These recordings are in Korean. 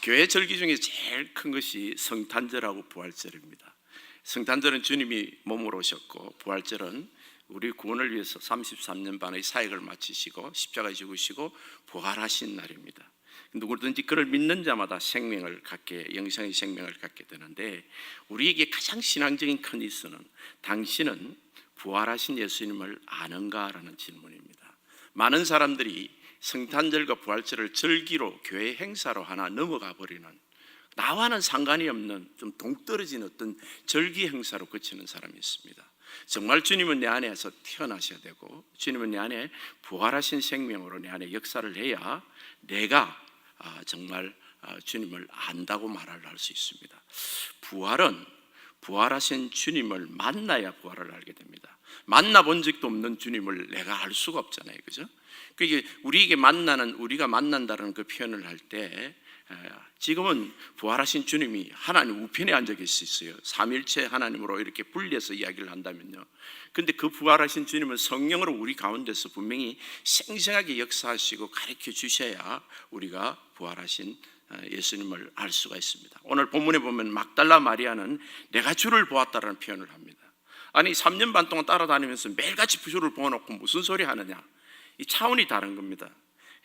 교회 절기 중에 제일 큰 것이 성탄절하고 부활절입니다. 성탄절은 주님이 몸으로 오셨고, 부활절은 우리 구원을 위해서 33년 반의 사역을 마치시고 십자가에 죽으시고 부활하신 날입니다. 누구든지 그를 믿는 자마다 생명을 갖게, 영생의 생명을 갖게 되는데, 우리에게 가장 신앙적인 큰 이슈는 당신은 부활하신 예수님을 아는가라는 질문입니다. 많은 사람들이 성탄절과 부활절을 절기로, 교회 행사로 하나 넘어가 버리는, 나와는 상관이 없는 좀 동떨어진 어떤 절기 행사로 그치는 사람이 있습니다. 정말 주님은 내 안에서 태어나셔야 되고, 주님은 내 안에 부활하신 생명으로 내 안에 역사를 해야 내가 정말 주님을 안다고 말을 할 수 있습니다. 부활은 부활하신 주님을 만나야 부활을 알게 됩니다. 만나본 적도 없는 주님을 내가 알 수가 없잖아요, 그죠? 그게 우리에게 우리가 만난다는 그 표현을 할 때, 지금은 부활하신 주님이 하나님 우편에 앉아 계시어요. 삼일체 하나님으로 이렇게 분리해서 이야기를 한다면요. 근데 그 부활하신 주님은 성령으로 우리 가운데서 분명히 생생하게 역사하시고 가르쳐 주셔야 우리가 부활하신 예수님을 알 수가 있습니다. 오늘 본문에 보면 막달라 마리아는 내가 주를 보았다라는 표현을 합니다. 아니 3년 반 동안 따라다니면서 매일같이 주를 보아놓고 무슨 소리 하느냐, 이 차원이 다른 겁니다.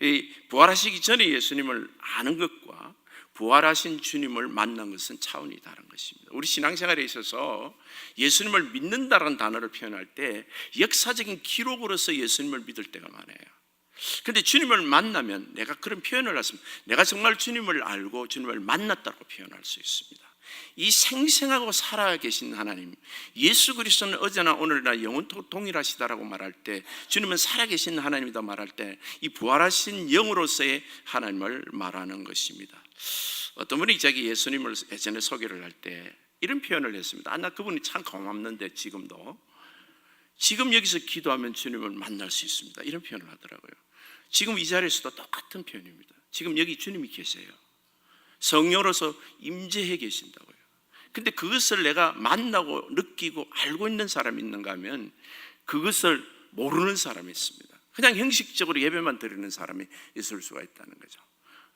이 부활하시기 전에 예수님을 아는 것과 부활하신 주님을 만난 것은 차원이 다른 것입니다. 우리 신앙생활에 있어서 예수님을 믿는다라는 단어를 표현할 때 역사적인 기록으로서 예수님을 믿을 때가 많아요. 근데 주님을 만나면 내가 그런 표현을 했습니다. 내가 정말 주님을 알고 주님을 만났다고 표현할 수 있습니다. 이 생생하고 살아계신 하나님, 예수 그리스도는 어제나 오늘나 영원토록 동일하시다라고 말할 때, 주님은 살아계신 하나님이다 말할 때, 이 부활하신 영으로서의 하나님을 말하는 것입니다. 어떤 분이 자기 예수님을 예전에 소개를 할 때 이런 표현을 했습니다. 나 그분이 참 고맙는데 지금 여기서 기도하면 주님을 만날 수 있습니다, 이런 표현을 하더라고요. 지금 이 자리에서도 똑같은 표현입니다. 지금 여기 주님이 계세요. 성령으로서 임재해 계신다고요. 근데 그것을 내가 만나고 느끼고 알고 있는 사람이 있는가 하면 그것을 모르는 사람이 있습니다. 그냥 형식적으로 예배만 드리는 사람이 있을 수가 있다는 거죠.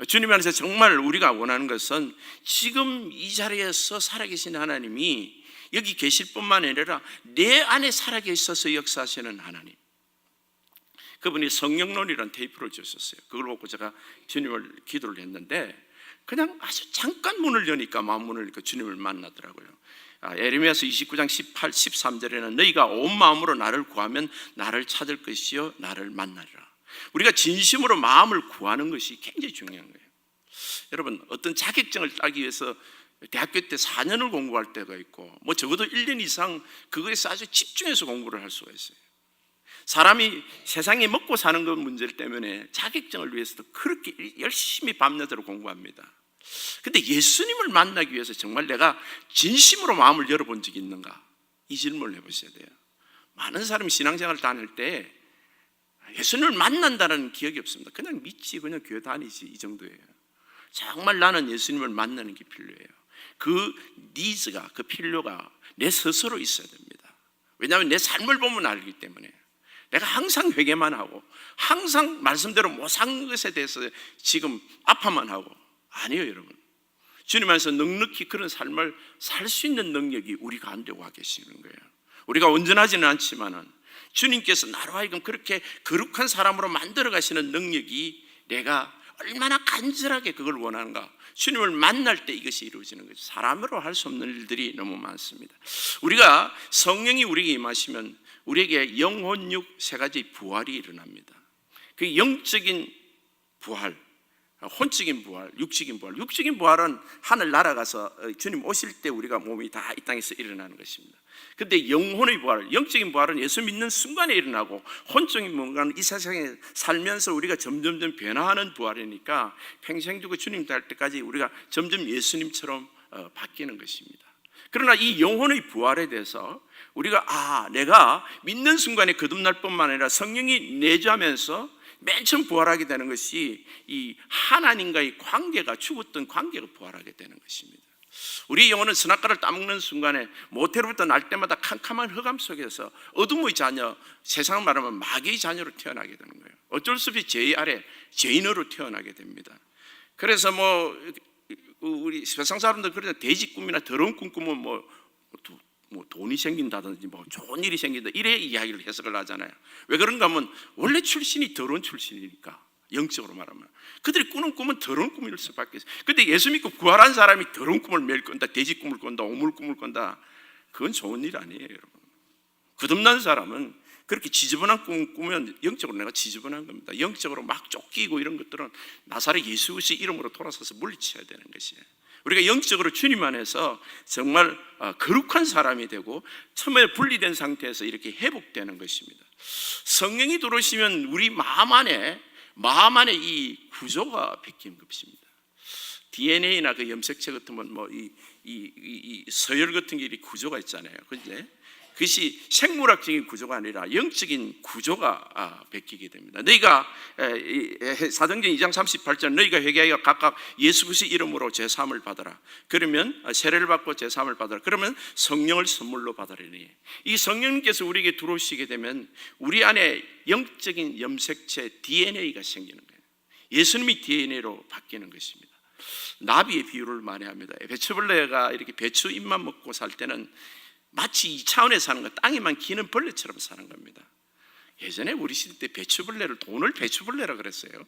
주님 안에서 정말 우리가 원하는 것은 지금 이 자리에서 살아계신 하나님이 여기 계실 뿐만 아니라 내 안에 살아계셔서 역사하시는 하나님, 그분이 성령론이라는 테이프를 주셨어요. 그걸 보고 제가 주님을 기도를 했는데, 그냥 아주 잠깐 문을 여니까, 마음문을 여니까 주님을 만나더라고요. 에레미야서 29장 18, 13절에는 너희가 온 마음으로 나를 구하면 나를 찾을 것이요 나를 만나리라. 우리가 진심으로 마음을 구하는 것이 굉장히 중요한 거예요. 여러분, 어떤 자격증을 따기 위해서 대학교 때 4년을 공부할 때가 있고, 적어도 1년 이상 그거에서 아주 집중해서 공부를 할 수가 있어요. 사람이 세상에 먹고 사는 것 문제 때문에 자격증을 위해서도 그렇게 열심히 밤낮으로 공부합니다. 근데 예수님을 만나기 위해서 정말 내가 진심으로 마음을 열어본 적이 있는가? 이 질문을 해보셔야 돼요. 많은 사람이 신앙생활을 다닐 때 예수님을 만난다는 기억이 없습니다. 그냥 믿지, 그냥 교회 다니지, 이 정도예요. 정말 나는 예수님을 만나는 게 필요해요. 그 니즈가, 그 필요가 내 스스로 있어야 됩니다. 왜냐하면 내 삶을 보면 알기 때문에. 내가 항상 회개만 하고 항상 말씀대로 못 산 것에 대해서 지금 아파만 하고, 아니에요 여러분. 주님 안에서 넉넉히 그런 삶을 살 수 있는 능력이 우리 가운데 와 계시는 거예요. 우리가 온전하지는 않지만은 주님께서 나로 하여금 그렇게 거룩한 사람으로 만들어 가시는 능력이, 내가 얼마나 간절하게 그걸 원하는가, 주님을 만날 때 이것이 이루어지는 거죠. 사람으로 할 수 없는 일들이 너무 많습니다. 우리가 성령이 우리에게 임하시면 우리에게 영혼, 육 세 가지 부활이 일어납니다. 그 영적인 부활, 혼적인 부활, 육적인 부활. 육적인 부활은 하늘 날아가서 주님 오실 때 우리가 몸이 다 이 땅에서 일어나는 것입니다. 그런데 영혼의 부활, 영적인 부활은 예수 믿는 순간에 일어나고, 혼적인 부활은 이 세상에 살면서 우리가 점점점 변화하는 부활이니까 평생 두고 주님 될 때까지 우리가 점점 예수님처럼 바뀌는 것입니다. 그러나 이 영혼의 부활에 대해서 우리가 내가 믿는 순간에 거듭날 뿐만 아니라 성령이 내주하면서 맨 처음 부활하게 되는 것이 이 하나님과의 관계가, 죽었던 관계가 부활하게 되는 것입니다. 우리 영혼은 선악과를 따먹는 순간에 모태로부터 날 때마다 캄캄한 흑암 속에서 어둠의 자녀, 세상 말하면 마귀의 자녀로 태어나게 되는 거예요. 어쩔 수 없이 죄의 아래 죄인으로 태어나게 됩니다. 그래서 우리 세상 사람들 그러잖아요. 돼지 꿈이나 더러운 꿈 꾸면 뭐 돈이 생긴다든지 뭐 좋은 일이 생긴다 이래 이야기를 해석을 하잖아요. 왜 그런가 하면 원래 출신이 더러운 출신이니까, 영적으로 말하면 그들이 꾸는 꿈은 더러운 꿈일 수밖에 없어요. 근데 예수 믿고 구원한 사람이 더러운 꿈을 매일 꾼다, 돼지 꿈을 꾼다, 오물 꿈을 꾼다, 그건 좋은 일 아니에요, 여러분. 거듭난 사람은 그렇게 지저분한 꿈 꾸면 영적으로 내가 지저분한 겁니다. 영적으로 막 쫓기고 이런 것들은 나사렛 예수 그리스도의 이름으로 돌아서서 물리쳐야 되는 것이에요. 우리가 영적으로 주님 안에서 정말 거룩한 사람이 되고 처음에 분리된 상태에서 이렇게 회복되는 것입니다. 성령이 들어오시면 우리 마음 안에 이 구조가 바뀌는 것입니다. DNA나 그 염색체 같으면 이 서열 같은 게 구조가 있잖아요. 그죠? 그것이 생물학적인 구조가 아니라 영적인 구조가 바뀌게 됩니다. 너희가 사도행전 2장 38절 너희가 회개하여 각각 예수 그리스도의 이름으로 제사함을 받아라. 그러면 세례를 받고 제사함을 받아라. 그러면 성령을 선물로 받으리니, 이 성령님께서 우리에게 들어오시게 되면 우리 안에 영적인 염색체 DNA가 생기는 거예요. 예수님이 DNA로 바뀌는 것입니다. 나비의 비유를 많이 합니다. 배추벌레가 이렇게 배추 잎만 먹고 살 때는 마치 이 차원에 사는 거, 땅에만 기는 벌레처럼 사는 겁니다. 예전에 우리 시대 때 돈을 배추벌레라 그랬어요.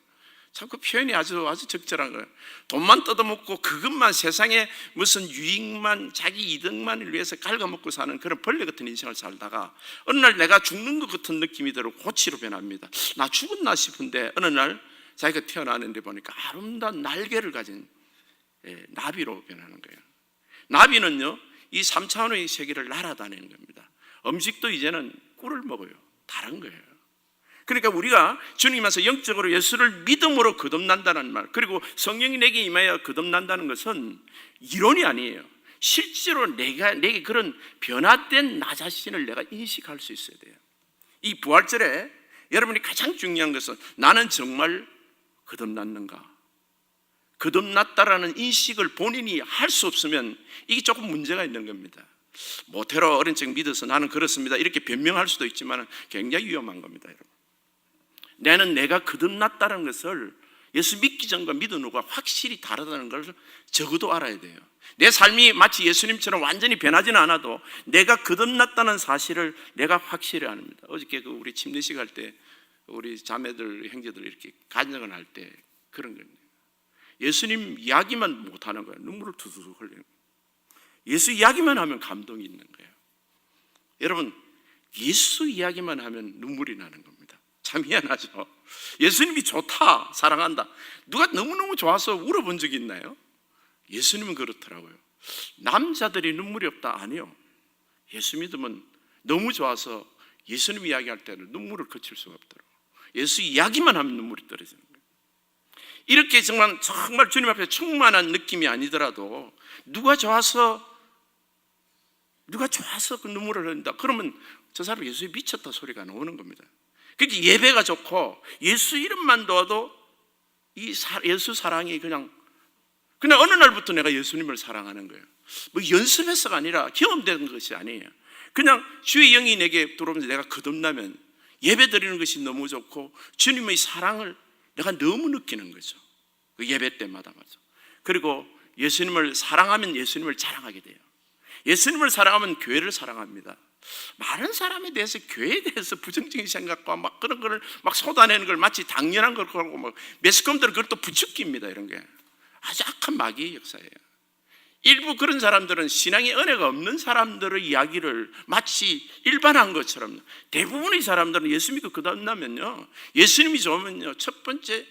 참 그 표현이 아주 적절한 거예요. 돈만 뜯어먹고 그것만, 세상에 무슨 유익만, 자기 이득만을 위해서 갉아먹고 사는 그런 벌레 같은 인생을 살다가 어느 날 내가 죽는 것 같은 느낌이 들어 고치로 변합니다. 나 죽었나 싶은데 어느 날 자기가 태어나는데 보니까 아름다운 날개를 가진 나비로 변하는 거예요. 나비는요, 이 3차원의 세계를 날아다니는 겁니다. 음식도 이제는 꿀을 먹어요. 다른 거예요. 그러니까 우리가 주님께서 영적으로 예수를 믿음으로 거듭난다는 말, 그리고 성령이 내게 임하여 거듭난다는 것은 이론이 아니에요. 실제로 내게 그런 변화된 나 자신을 내가 인식할 수 있어야 돼요. 이 부활절에 여러분이 가장 중요한 것은 나는 정말 거듭났는가? 거듭났다라는 인식을 본인이 할 수 없으면 이게 조금 문제가 있는 겁니다. 모태로 어린 적 믿어서 나는 그렇습니다 이렇게 변명할 수도 있지만 굉장히 위험한 겁니다, 여러분. 나는 내가 거듭났다는 것을 예수 믿기 전과 믿은 후가 확실히 다르다는 걸 적어도 알아야 돼요. 내 삶이 마치 예수님처럼 완전히 변하지는 않아도 내가 거듭났다는 사실을 내가 확실히 압니다. 어저께 우리 침례식 할 때 우리 자매들, 형제들 이렇게 간증을 할 때 그런 겁니다. 예수님 이야기만 못하는 거예요. 눈물을 두두둑 흘리는 거예요. 예수 이야기만 하면 감동이 있는 거예요. 여러분, 예수 이야기만 하면 눈물이 나는 겁니다. 참 희한하죠. 예수님이 좋다, 사랑한다, 누가 너무너무 좋아서 울어본 적이 있나요? 예수님은 그렇더라고요. 남자들이 눈물이 없다? 아니요. 예수 믿으면 너무 좋아서 예수님 이야기할 때는 눈물을 그칠 수가 없더라고요. 예수 이야기만 하면 눈물이 떨어지는 거예요. 이렇게 정말 주님 앞에 충만한 느낌이 아니더라도 누가 좋아서 그 눈물을 흘린다, 그러면 저 사람 예수에 미쳤다 소리가 나오는 겁니다. 그렇게 예배가 좋고 예수 이름만 둬도 이 예수 사랑이 그냥 어느 날부터 내가 예수님을 사랑하는 거예요. 뭐 연습해서가 아니라 경험된 것이 아니에요. 그냥 주의 영이 내게 들어오면서 내가 거듭나면 예배 드리는 것이 너무 좋고 주님의 사랑을 내가 너무 느끼는 거죠. 그 예배 때마다 말이죠. 그리고 예수님을 사랑하면 예수님을 자랑하게 돼요. 예수님을 사랑하면 교회를 사랑합니다. 많은 사람에 대해서 교회에 대해서 부정적인 생각과 막 그런 거를 막 쏟아내는 걸 마치 당연한 걸 하고 막 매스컴들은 그걸 또 부추깁니다. 이런 게 아주 악한 마귀의 역사예요. 일부 그런 사람들은 신앙의 은혜가 없는 사람들의 이야기를 마치 일반한 것처럼, 대부분의 사람들은 예수 믿고 거듭나면요, 예수님이 좋으면요, 첫 번째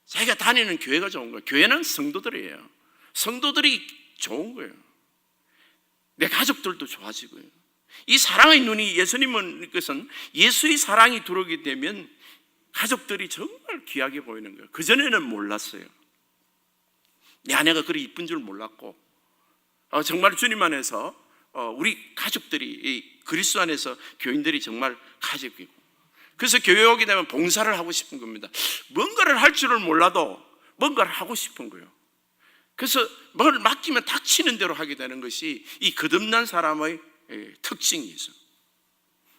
자기가 다니는 교회가 좋은 거예요. 교회는 성도들이에요. 성도들이 좋은 거예요. 내 가족들도 좋아지고요. 이 사랑의 눈이, 예수님은 것은 예수의 사랑이 들어오게 되면 가족들이 정말 귀하게 보이는 거예요. 그전에는 몰랐어요. 내 아내가 그리 이쁜 줄 몰랐고, 정말 주님 안에서 우리 가족들이, 그리스도 안에서 교인들이 정말 가족이고, 그래서 교회 오게 되면 봉사를 하고 싶은 겁니다. 뭔가를 할 줄을 몰라도 뭔가를 하고 싶은 거예요. 그래서 뭘 맡기면 닥치는 대로 하게 되는 것이 이 거듭난 사람의 특징이죠.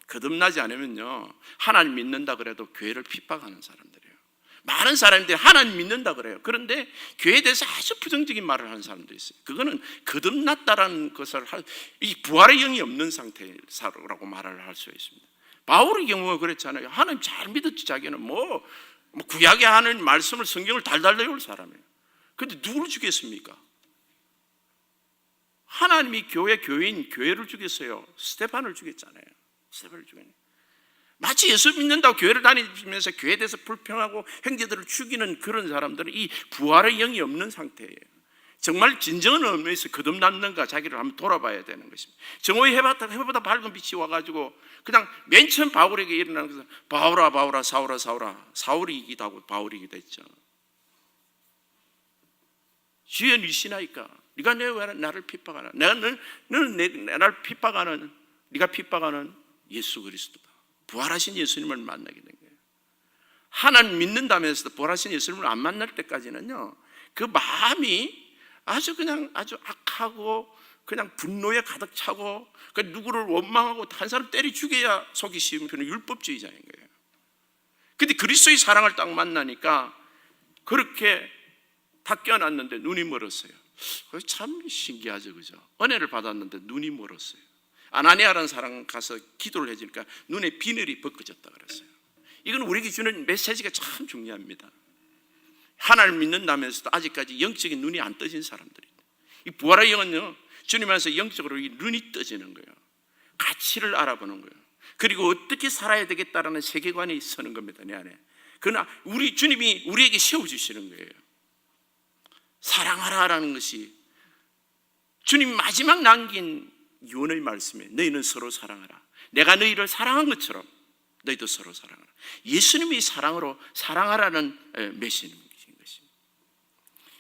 거듭나지 않으면요, 하나님 믿는다 그래도 교회를 핍박하는 사람들이에요. 많은 사람들이 하나님 믿는다 그래요. 그런데 교회에 대해서 아주 부정적인 말을 하는 사람도 있어요. 그거는 거듭났다라는 것을 이 부활의 영이 없는 상태라고 말을 할 수가 있습니다. 바울의 경우가 그랬잖아요. 하나님 잘 믿었지. 자기는 뭐 구약에 하는 말씀을, 성경을 달달 외울 사람이에요. 그런데 누구를 죽였습니까? 하나님이 교회인 교회를 죽였어요. 스데반을 죽였잖아요. 스데반을 죽였네. 마치 예수 믿는다고 교회를 다니면서 교회에 대해서 불평하고 형제들을 죽이는 그런 사람들은 이 부활의 영이 없는 상태예요. 정말 진정한 의미에서 거듭났는가 자기를 한번 돌아봐야 되는 것입니다. 정오의 해보다 밝은 빛이 와가지고 그냥 맨 처음 바울에게 일어나는 것은 바울아 바울아 사울아 사울아, 사울이 이기도 하고 바울이 이기도 했죠. 주여 니시나이까? 네가 왜 나를 핍박하나? 너는 나를 핍박하는, 네가 핍박하는 예수 그리스도다. 부활하신 예수님을 만나게 된 거예요. 하나님 믿는다면서도 부활하신 예수님을 안 만날 때까지는요, 그 마음이 아주 악하고 그냥 분노에 가득 차고 누구를 원망하고 한 사람 때려 죽여야 속이 쉬운 그런 율법주의자인 거예요. 근데 그리스도의 사랑을 딱 만나니까 그렇게 다 깨어났는데 눈이 멀었어요. 참 신기하죠, 그죠? 은혜를 받았는데 눈이 멀었어요. 아나니아라는 사람 가서 기도를 해주니까 눈에 비늘이 벗겨졌다 그랬어요. 이건 우리에게 주는 메시지가 참 중요합니다. 하나님을 믿는다면서도 아직까지 영적인 눈이 안 떠진 사람들이에요. 이 부활의 영은요, 주님 안에서 영적으로 이 눈이 떠지는 거예요. 가치를 알아보는 거예요. 그리고 어떻게 살아야 되겠다라는 세계관이 서는 겁니다, 내 안에. 그러나 우리 주님이 우리에게 세워주시는 거예요. 사랑하라라는 것이 주님 마지막 남긴 유언의 말씀이에요. 너희는 서로 사랑하라. 내가 너희를 사랑한 것처럼 너희도 서로 사랑하라. 예수님이 사랑으로 사랑하라는 메시지인 것입니다.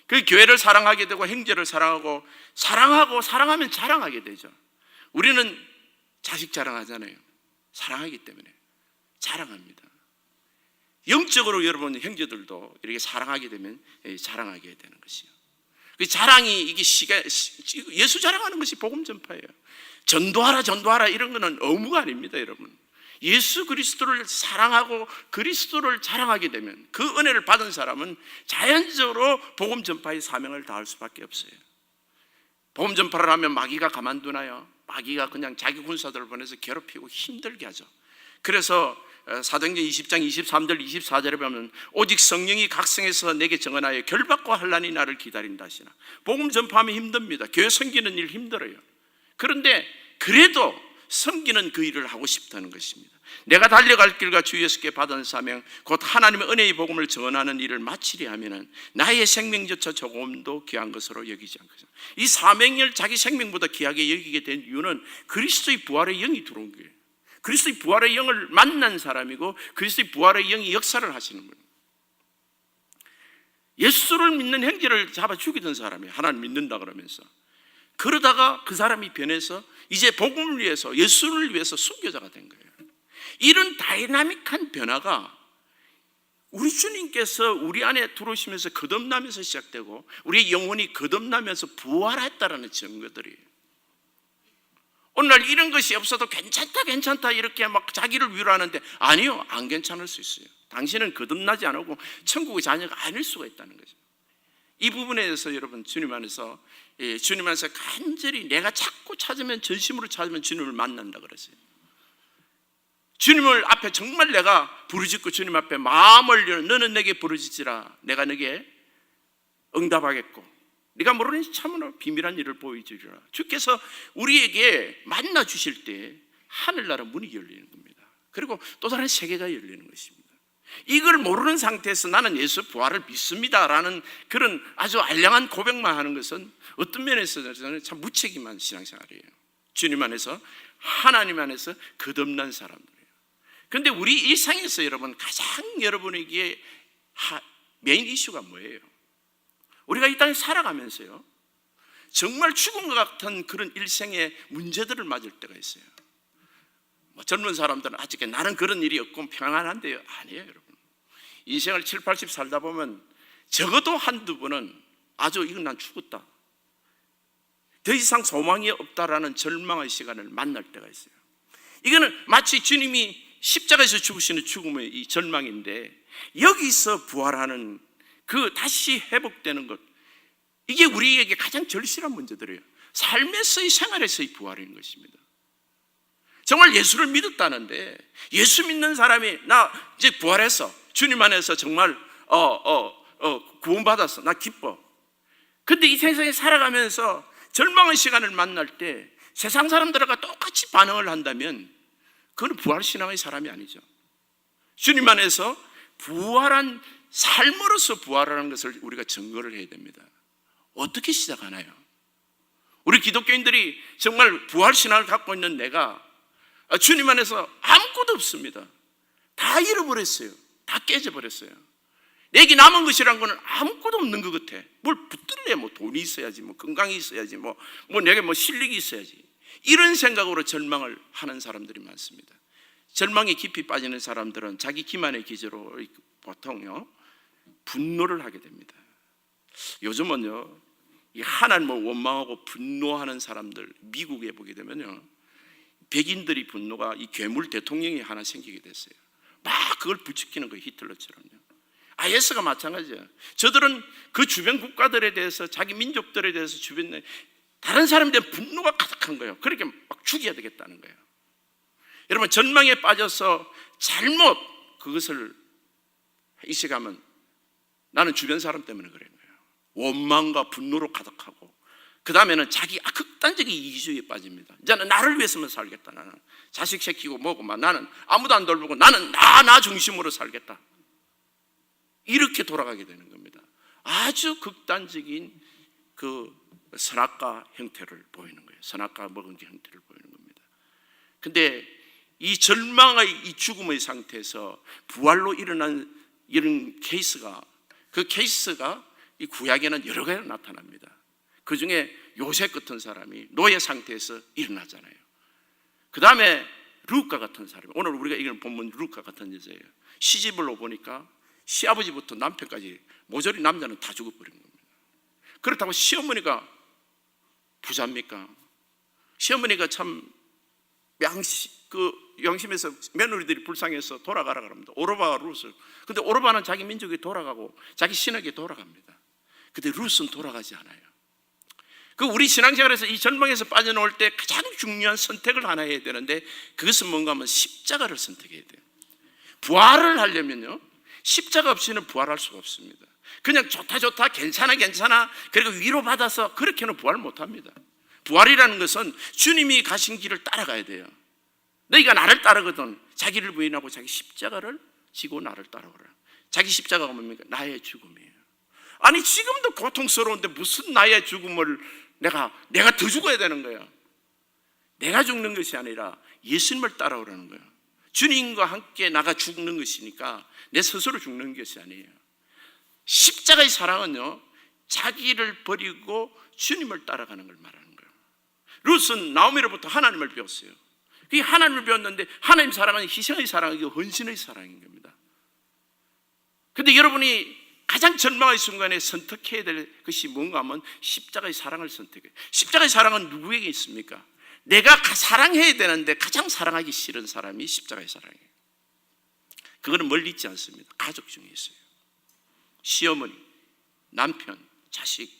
그 교회를 사랑하게 되고 형제를 사랑하고 사랑하면 자랑하게 되죠. 우리는 자식 자랑하잖아요. 사랑하기 때문에 자랑합니다. 영적으로 여러분 형제들도 이렇게 사랑하게 되면 자랑하게 되는 것이요. 그 자랑이 이게 예수 자랑하는 것이 복음 전파예요. 전도하라 이런 거는 의무가 아닙니다, 여러분. 예수 그리스도를 사랑하고 그리스도를 자랑하게 되면 그 은혜를 받은 사람은 자연적으로 복음 전파의 사명을 다할 수밖에 없어요. 복음 전파를 하면 마귀가 가만두나요? 마귀가 그냥 자기 군사들을 보내서 괴롭히고 힘들게 하죠. 그래서 사도행전 20장 23절 24절에 보면 오직 성령이 각성해서 내게 정언하여 결박과 환난이 나를 기다린다 하시나. 복음 전파하면 힘듭니다. 교회 섬기는 일 힘들어요. 그런데 그래도 섬기는 그 일을 하고 싶다는 것입니다. 내가 달려갈 길과 주 예수께 받은 사명 곧 하나님의 은혜의 복음을 전하는 일을 마치려 하면은 나의 생명조차 조금도 귀한 것으로 여기지 않거든. 이 사명을 자기 생명보다 귀하게 여기게 된 이유는 그리스도의 부활의 영이 들어온 거예요. 그리스도의 부활의 영을 만난 사람이고 그리스도의 부활의 영이 역사를 하시는 거예요. 예수를 믿는 형제를 잡아 죽이던 사람이 하나님 믿는다 그러면서 그러다가 그 사람이 변해서 이제 복음을 위해서 예수를 위해서 순교자가 된 거예요. 이런 다이나믹한 변화가 우리 주님께서 우리 안에 들어오시면서 거듭나면서 시작되고 우리의 영혼이 거듭나면서 부활했다라는 증거들이에요. 오늘날 이런 것이 없어도 괜찮다 이렇게 막 자기를 위로하는데 아니요, 안 괜찮을 수 있어요. 당신은 거듭나지 않고 천국의 자녀가 아닐 수가 있다는 거죠. 이 부분에 대해서 여러분 주님 안에서 간절히 내가 자꾸 찾으면 전심으로 찾으면 주님을 만난다 그랬어요. 주님을 앞에 정말 내가 부르짖고 주님 앞에 마음을 열어 너는 내게 부르짖으라 내가 너에게 응답하겠고 네가 모르는 참으로 비밀한 일을 보여주리라. 주께서 우리에게 만나 주실 때 하늘나라 문이 열리는 겁니다. 그리고 또 다른 세계가 열리는 것입니다. 이걸 모르는 상태에서 나는 예수 부활을 믿습니다라는 그런 아주 알량한 고백만 하는 것은 어떤 면에서는 참 무책임한 신앙생활이에요. 주님 안에서 하나님 안에서 거듭난 사람들이에요. 그런데 우리 일상에서 여러분 가장 여러분에게 메인 이슈가 뭐예요? 우리가 이 땅에 살아가면서요 정말 죽음과 같은 그런 일생의 문제들을 맞을 때가 있어요. 젊은 사람들은 아직 나는 그런 일이 없고 평안한데요. 아니에요, 여러분. 인생을 7, 80 살다 보면 적어도 한두 번은 아주 이건 난 죽었다, 더 이상 소망이 없다라는 절망의 시간을 만날 때가 있어요. 이거는 마치 주님이 십자가에서 죽으시는 죽음의 이 절망인데, 여기서 부활하는 그 다시 회복되는 것, 이게 우리에게 가장 절실한 문제들이에요. 삶에서의, 생활에서의 부활인 것입니다. 정말 예수를 믿었다는데, 예수 믿는 사람이 나 이제 부활했어, 주님 안에서 정말 구원받았어, 나 기뻐. 근데 이 세상에 살아가면서 절망의 시간을 만날 때 세상 사람들과 똑같이 반응을 한다면 그건 부활신앙의 사람이 아니죠. 주님 안에서 부활한 삶으로서 부활하는 것을 우리가 증거를 해야 됩니다. 어떻게 시작하나요? 우리 기독교인들이 정말 부활신앙을 갖고 있는 내가 주님 안에서 아무것도 없습니다. 다 잃어버렸어요. 다 깨져버렸어요. 내게 남은 것이란 거는 아무것도 없는 것 같아. 뭘 붙들래? 뭐 돈이 있어야지, 뭐 건강이 있어야지, 뭐 내게 뭐 실력이 있어야지. 이런 생각으로 절망을 하는 사람들이 많습니다. 절망에 깊이 빠지는 사람들은 자기 기만의 기제로 보통요 분노를 하게 됩니다. 요즘은요 이 하나님을 원망하고 분노하는 사람들, 미국에 보게 되면요 백인들이 분노가 이 괴물 대통령이 하나 생기게 됐어요. 막 그걸 부추기는 거예요, 히틀러처럼요. IS가 마찬가지예요. 저들은 그 주변 국가들에 대해서, 자기 민족들에 대해서 주변에 다른 사람들의 분노가 가득한 거예요. 그렇게 막 죽여야 되겠다는 거예요. 여러분, 절망에 빠져서 잘못 그것을 이식하면 나는 주변 사람 때문에 그런 거예요. 원망과 분노로 가득하고, 그 다음에는 자기 극단적인 이기주의에 빠집니다. 이제는 나를 위해서만 살겠다. 나는 자식 새끼고 뭐고 막 나는 아무도 안 돌보고 나는 나 중심으로 살겠다. 이렇게 돌아가게 되는 겁니다. 아주 극단적인 그 선악과 형태를 보이는 거예요. 선악과 먹은 게 형태를 보이는 겁니다. 근데 이 절망의 이 죽음의 상태에서 부활로 일어난 이런 케이스가, 그 케이스가 이 구약에는 여러 가지로 나타납니다. 그 중에 요셉 같은 사람이 노예 상태에서 일어나잖아요. 그 다음에 루카 같은 사람, 오늘 우리가 읽은 본문 루카 같은 여자예요. 시집을 보니까 시아버지부터 남편까지 모조리 남자는 다 죽어버린 겁니다. 그렇다고 시어머니가 부자입니까? 시어머니가 참 양심에서 며느리들이 불쌍해서 돌아가라 그럽니다. 오르바와 룻을. 근데 오르바는 자기 민족에 돌아가고 자기 신에게 돌아갑니다. 근데 룻은 돌아가지 않아요. 그 우리 신앙생활에서 이 절망에서 빠져나올 때 가장 중요한 선택을 하나 해야 되는데, 그것은 뭔가 하면 십자가를 선택해야 돼요. 부활을 하려면요 십자가 없이는 부활할 수가 없습니다. 그냥 좋다 괜찮아 그리고 위로받아서 그렇게는 부활 못합니다. 부활이라는 것은 주님이 가신 길을 따라가야 돼요. 너희가 나를 따르거든 자기를 부인하고 자기 십자가를 지고 나를 따라오라. 자기 십자가가 뭡니까? 나의 죽음이에요. 아니 지금도 고통스러운데 무슨 나의 죽음을 내가 더 죽어야 되는 거예요. 내가 죽는 것이 아니라 예수님을 따라오라는 거예요. 주님과 함께 나가 죽는 것이니까 내 스스로 죽는 것이 아니에요. 십자가의 사랑은요 자기를 버리고 주님을 따라가는 걸 말하는 거예요. 룻은 나오미로부터 하나님을 배웠어요. 이 하나님을 배웠는데 하나님 사랑은 희생의 사랑이고 헌신의 사랑인 겁니다. 그런데 여러분이 가장 절망의 순간에 선택해야 될 것이 뭔가 하면 십자가의 사랑을 선택해요. 십자가의 사랑은 누구에게 있습니까? 내가 사랑해야 되는데 가장 사랑하기 싫은 사람이 십자가의 사랑이에요. 그거는 멀리 있지 않습니다. 가족 중에 있어요. 시어머니, 남편, 자식,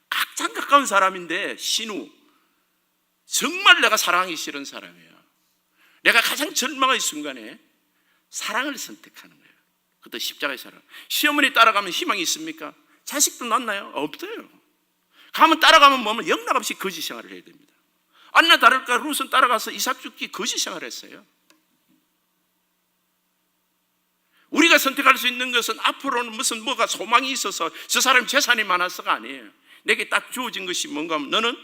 가장 가까운 사람인데 신우, 정말 내가 사랑하기 싫은 사람이에요. 내가 가장 절망의 순간에 사랑을 선택하는 거예요. 그것도 십자가의 사랑. 시어머니 따라가면 희망이 있습니까? 자식도 낳나요? 없어요. 따라가면 뭐면 영락없이 거지 생활을 해야 됩니다. 아니나 다를까 룻은 따라가서 이삭 죽기 거지 생활을 했어요. 우리가 선택할 수 있는 것은 앞으로는 무슨 뭐가 소망이 있어서 저 사람이 재산이 많아서가 아니에요. 내게 딱 주어진 것이 뭔가 하면 너는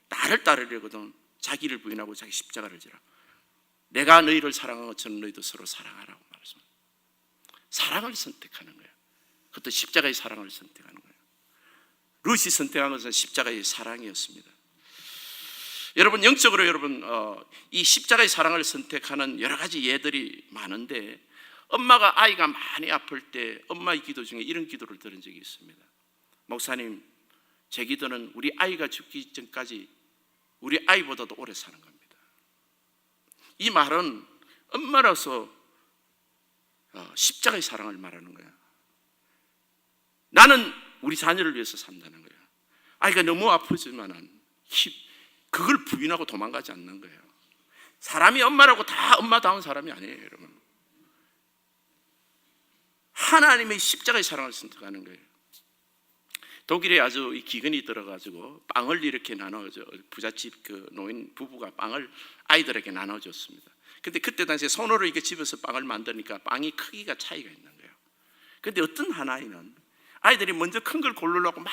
나를 따르려거든 자기를 부인하고 자기 십자가를 지라. 내가 너희를 사랑한 것처럼 너희도 서로 사랑하라고 말했습니다. 사랑을 선택하는 거예요. 그것도 십자가의 사랑을 선택하는 거예요. 룻이 선택한 것은 십자가의 사랑이었습니다. 여러분 영적으로 이 십자가의 사랑을 선택하는 여러 가지 예들이 많은데, 엄마가 아이가 많이 아플 때 엄마의 기도 중에 이런 기도를 들은 적이 있습니다. 목사님, 제 기도는 우리 아이가 죽기 전까지 우리 아이보다도 오래 사는 겁니다. 이 말은 엄마로서 십자가의 사랑을 말하는 거야. 나는 우리 자녀를 위해서 산다는 거야. 아이가 너무 아프지만은 그걸 부인하고 도망가지 않는 거예요. 사람이 엄마라고 다 엄마다운 사람이 아니에요, 여러분. 하나님의 십자가의 사랑을 선택하는 거예요. 독일에 아주 기근이 들어가지고 빵을 이렇게 나눠줘, 부잣집 그 노인 부부가 빵을 아이들에게 나눠줬습니다. 근데 그때 당시에 손으로 이렇게 집어서 빵을 만드니까 빵이 크기가 차이가 있는 거예요. 근데 어떤 한 아이는 아이들이 먼저 큰 걸 고르려고 막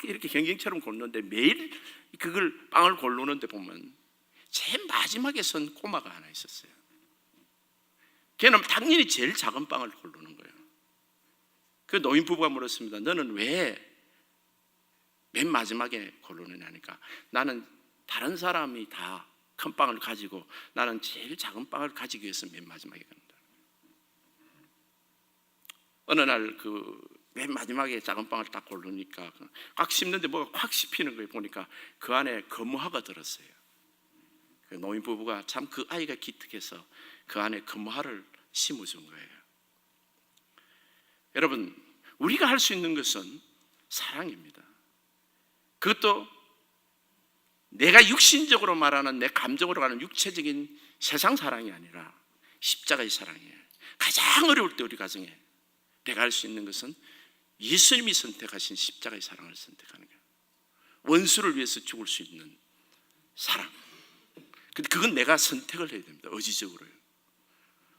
이렇게 경쟁처럼 고르는데 매일 그걸 빵을 고르는데 보면 제일 마지막에 선 꼬마가 하나 있었어요. 걔는 당연히 제일 작은 빵을 고르는 거예요. 그 노인 부부가 물었습니다. 너는 왜 맨 마지막에 고르느냐니까, 나는 다른 사람이 다 큰 빵을 가지고 나는 제일 작은 빵을 가지기 위해서 맨 마지막에 간다. 어느 날 맨 마지막에 작은 빵을 딱 고르니까 꽉 씹는데 뭐가 확 씹히는 거예요. 보니까 그 안에 거무화가 들었어요. 그 노인 부부가 참 그 아이가 기특해서 그 안에 거무화를 심어준 거예요. 여러분, 우리가 할 수 있는 것은 사랑입니다. 그것도 내가 육신적으로 말하는 내 감정으로 가는 육체적인 세상 사랑이 아니라 십자가의 사랑이에요. 가장 어려울 때 우리 가정에 내가 할 수 있는 것은 예수님이 선택하신 십자가의 사랑을 선택하는 거예요. 원수를 위해서 죽을 수 있는 사랑. 근데 그건 내가 선택을 해야 됩니다. 의지적으로요.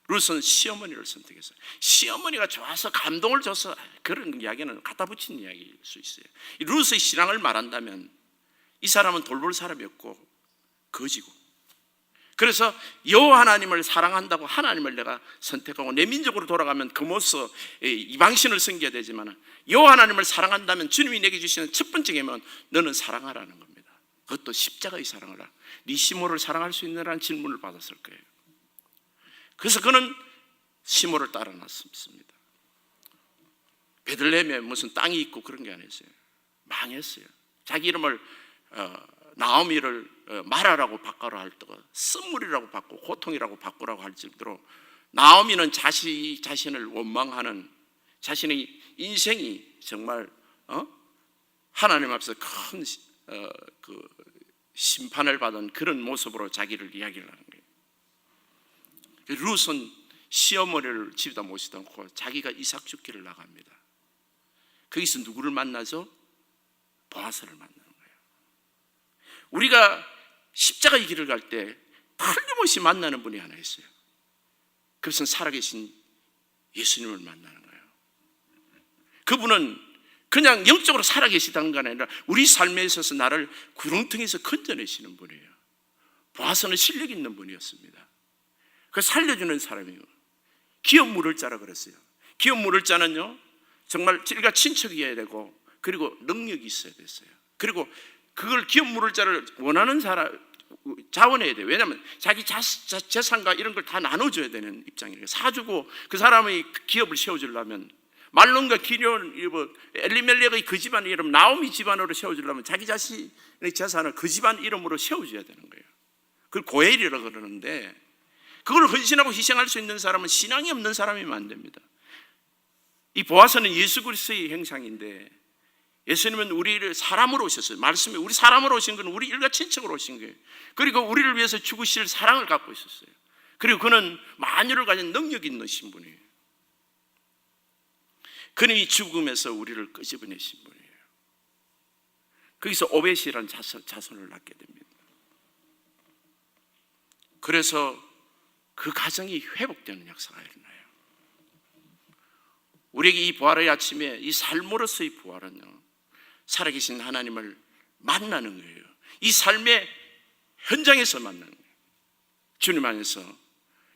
룻은 시어머니를 선택했어요. 시어머니가 좋아서 감동을 줘서 그런 이야기는 갖다 붙인 이야기일 수 있어요. 룻의 신앙을 말한다면 이 사람은 돌볼 사람이 없고 거지고, 그래서 여호와 하나님을 사랑한다고 하나님을 내가 선택하고 내 민족으로 돌아가면 금오서 이방신을 섬겨야 되지만 여호와 하나님을 사랑한다면 주님이 내게 주시는 첫 번째 계명은 너는 사랑하라는 겁니다. 그것도 십자가의 사랑을 하라. 네 시모를 사랑할 수 있느냐는 질문을 받았을 거예요. 그래서 그는 시모를 따라 났습니다. 베들레헴에 무슨 땅이 있고 그런 게 아니었어요. 망했어요. 자기 이름을 나오미를 마라라고 바꿔라 할 때가 쓴물이라고 바꾸고 고통이라고 바꾸라고 할 정도로 나오미는 자신을 원망하는, 자신의 인생이 정말 하나님 앞에서 큰 심판을 받은 그런 모습으로 자기를 이야기를 하는 거예요. 룻은 시어머니를 집에다 모시다 놓고 자기가 이삭 죽기를 나갑니다. 거기서 누구를 만나죠? 보아스를 만나는 거예요. 우리가 십자가의 길을 갈 때 틀림없이 만나는 분이 하나 있어요. 그것은 살아계신 예수님을 만나는 거예요. 그분은 그냥 영적으로 살아계시다는 건 아니라 우리 삶에 있어서 나를 구렁텅이에서 건져내시는 분이에요. 보아스는 실력 있는 분이었습니다. 그 살려주는 사람이에요. 기업 물을 자라 그랬어요. 기업 물을 자는요, 정말 일가 친척이어야 되고 그리고 능력이 있어야 됐어요. 그리고 그걸 기업 물을 자를 원하는 사람 자원해야 돼요. 왜냐하면 자기 재산과 이런 걸 다 나눠줘야 되는 입장이에요. 사주고 그 사람의 기업을 세워주려면 말론과 기럇, 엘리멜렉의 그 집안 이름 나오미 집안으로 세워주려면 자기 자신의 재산을 그 집안 이름으로 세워줘야 되는 거예요. 그걸 고엘이라고 그러는데, 그걸 헌신하고 희생할 수 있는 사람은 신앙이 없는 사람이면 안 됩니다. 이 보아스는 예수 그리스도의 형상인데, 예수님은 우리를 사람으로 오셨어요. 말씀에 우리 사람으로 오신 건 우리 일가 친척으로 오신 거예요. 그리고 우리를 위해서 죽으실 사랑을 갖고 있었어요. 그리고 그는 만유를 가진 능력이 있는 신분이에요. 그는 이 죽음에서 우리를 끄집어내신 분이에요. 거기서 오벳이라는 자손을 낳게 됩니다. 그래서 그 가정이 회복되는 역사가 일어나요. 우리에게 이 부활의 아침에 이 삶으로서의 부활은요, 살아계신 하나님을 만나는 거예요. 이 삶의 현장에서 만나는 거예요. 주님 안에서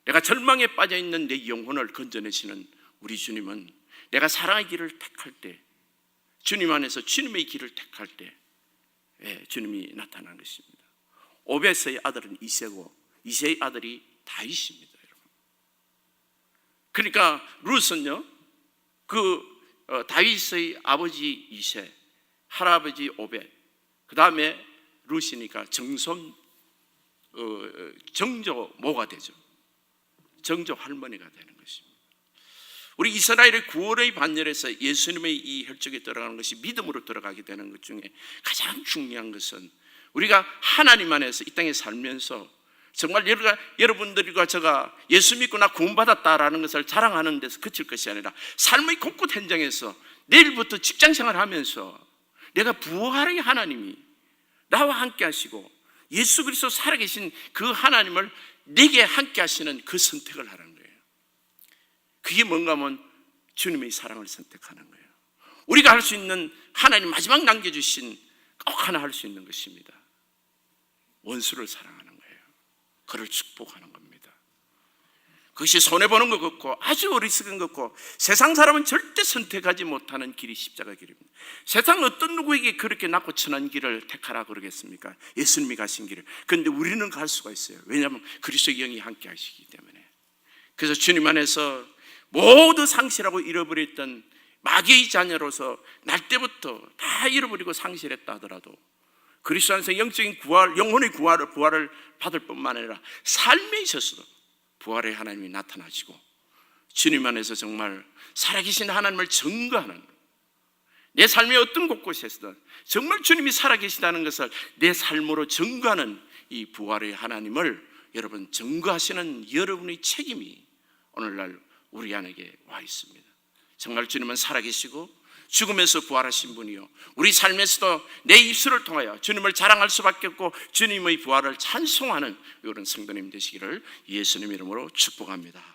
내가 절망에 빠져있는 내 영혼을 건져내시는 우리 주님은 내가 사랑의 길을 택할 때, 주님 안에서 주님의 길을 택할 때 주님이 나타나는 것입니다. 오벳의 아들은 이새고 이새의 아들이 다윗입니다, 여러분. 그러니까 룻은요, 다윗의 아버지 이새, 할아버지 오벳, 그 다음에 루시니까 정조모가 되죠. 정조 할머니가 되는 것입니다. 우리 이스라엘의 구원의 반열에서 예수님의 이 혈족에 들어가는 것이 믿음으로 들어가게 되는 것 중에 가장 중요한 것은 우리가 하나님 안에서 이 땅에 살면서 정말 여러분들과 제가 예수 믿고 나 구원받았다라는 것을 자랑하는 데서 그칠 것이 아니라 삶의 곳곳 현장에서 내일부터 직장생활 하면서 내가 부활의 하나님이 나와 함께 하시고 예수 그리스도 살아계신 그 하나님을 내게 함께 하시는 그 선택을 하라는 거예요. 그게 뭔가 하면 주님의 사랑을 선택하는 거예요. 우리가 할 수 있는 하나님 마지막 남겨주신 꼭 하나 할 수 있는 것입니다. 원수를 사랑하는 거예요. 그를 축복하는 겁니다. 그것이 손해보는 것 같고 아주 어리석은 것 같고 세상 사람은 절대 선택하지 못하는 길이 십자가 길입니다. 세상 어떤 누구에게 그렇게 낮고 천한 길을 택하라 그러겠습니까? 예수님이 가신 길을. 그런데 우리는 갈 수가 있어요. 왜냐하면 그리스도의 영이 함께 하시기 때문에. 그래서 주님 안에서 모두 상실하고 잃어버렸던 마귀의 자녀로서 날 때부터 다 잃어버리고 상실했다 하더라도 그리스도 안에서 영적인 구할, 영혼의 부활을 받을 뿐만 아니라 삶에 있어서도 부활의 하나님이 나타나시고 주님 안에서 정말 살아계신 하나님을 증거하는, 내 삶의 어떤 곳곳에서든 정말 주님이 살아계시다는 것을 내 삶으로 증거하는 이 부활의 하나님을 여러분 증거하시는 여러분의 책임이 오늘날 우리 안에게 와 있습니다. 정말 주님은 살아계시고 죽음에서 부활하신 분이요 우리 삶에서도 내 입술을 통하여 주님을 자랑할 수밖에 없고 주님의 부활을 찬송하는 이런 성도님 되시기를 예수님 이름으로 축복합니다.